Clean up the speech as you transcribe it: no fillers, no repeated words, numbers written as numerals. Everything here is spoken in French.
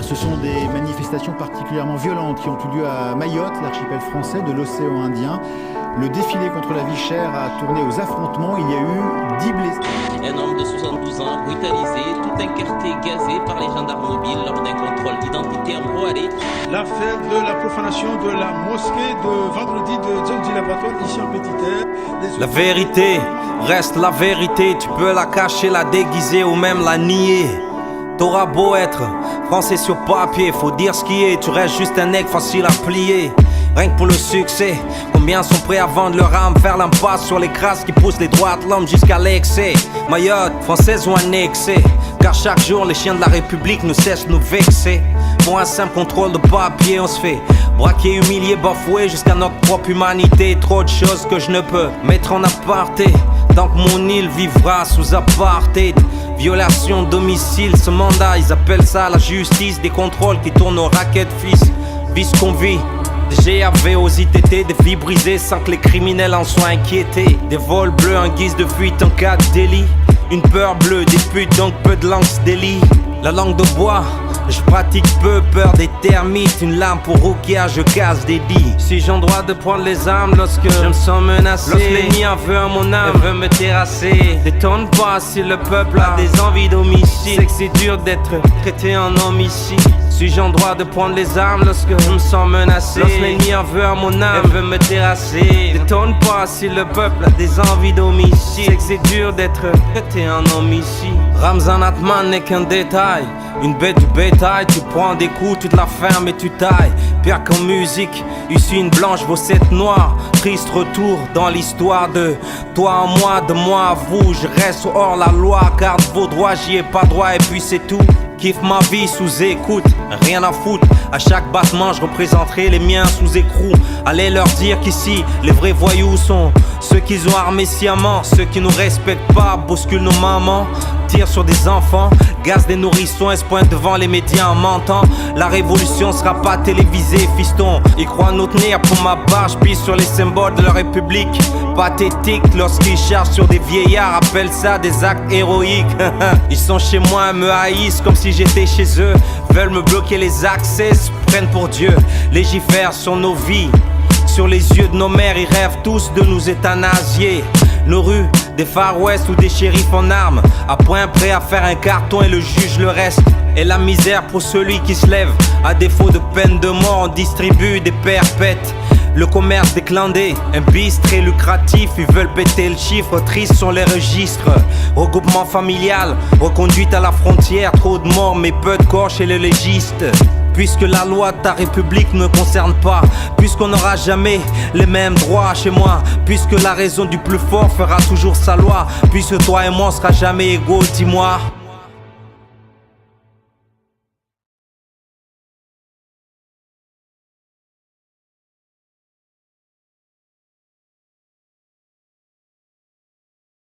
Hier, ce sont des manifestations particulièrement violentes qui ont eu lieu à Mayotte, l'archipel français de l'océan Indien. Le défilé contre la vie chère a tourné aux affrontements. Il y a eu 10 blessés. Un homme de 72 ans brutalisé, tout un quartier gazé par les gendarmes mobiles lors d'un contrôle d'identité en Broadé. L'affaire de la profanation de la mosquée de vendredi de John D. Laboratoire ici en Petite-Terre. La vérité reste la vérité. Tu peux la cacher, la déguiser ou même la nier. T'auras beau être français sur papier, faut dire ce qui est. Tu restes juste un nègre facile à plier. Rien que pour le succès, combien sont prêts à vendre leur âme, faire l'impasse sur les crasses qui poussent les droits de l'homme jusqu'à l'excès. Mayotte, française ou annexée, car chaque jour les chiens de la République ne cessent de nous vexer. Pour un simple contrôle de papier, on se fait braquer, humilier, bafouer jusqu'à notre propre humanité. Trop de choses que je ne peux mettre en aparté, tant que mon île vivra sous apartheid. Violation de domicile, ce mandat, ils appellent ça la justice. Des contrôles qui tournent aux raquettes fils. Vis qu'on vit, des GAV aux ITT, des vies brisées sans que les criminels en soient inquiétés. Des vols bleus en guise de fuite en cas de délit. Une peur bleue, des putes donc peu de langue se délie. La langue de bois, je pratique peu, peur des termites. Une lame pour Rukia, je casse des dits. Suis-je en droit de prendre les armes lorsque je me sens menacé? Lorsque l'ennemi en veut à mon âme, elle veut me terrasser. Détonne pas si le peuple a des envies d'homicide. C'est que c'est dur d'être traité en homicide. Suis-je en droit de prendre les armes lorsque je me sens menacé? Lorsque l'ennemi en veut à mon âme, elle veut me terrasser. Détonne pas si le peuple a des envies d'homicide. C'est que c'est dur d'être traité en homicide. Ramzan Atman n'est qu'un détail, une bête du bétail. Tu prends des coups, tu te la fermes et tu tailles. Pire qu'en musique, ici une blanche vaut 7 noirs. Triste retour dans l'histoire de toi en moi, de moi à vous. Je reste hors la loi, garde vos droits, j'y ai pas droit et puis c'est tout. Kiffe ma vie sous écoute, rien à foutre. À chaque battement, je représenterai les miens sous écrou. Allez leur dire qu'ici, les vrais voyous sont ceux qui ont armé sciemment. Ceux qui nous respectent pas, bousculent nos mamans, tirent sur des enfants, gazent des nourrissons et se pointent devant les médias en mentant. La révolution sera pas télévisée, fiston. Ils croient nous tenir pour ma barre, je pisse sur les symboles de la République. Pathétique lorsqu'ils chargent sur des vieillards, appellent ça des actes héroïques. Ils sont chez moi, me haïssent comme si j'étais chez eux. Veulent me bloquer les accès, se prennent pour Dieu. Légifèrent sur nos vies, sur les yeux de nos mères. Ils rêvent tous de nous euthanasier. Nos rues, des Far West ou des shérifs en armes, à point prêt à faire un carton et le juge le reste. Et la misère pour celui qui se lève. À défaut de peine de mort, on distribue des perpètes. Le commerce des clandés, un bis très lucratif. Ils veulent péter le chiffre, tristes sont les registres. Regroupement familial, reconduite à la frontière. Trop de morts mais peu de corps chez les légistes. Puisque la loi de ta république ne me concerne pas, puisqu'on n'aura jamais les mêmes droits chez moi, puisque la raison du plus fort fera toujours sa loi, puisque toi et moi on sera jamais égaux, dis-moi.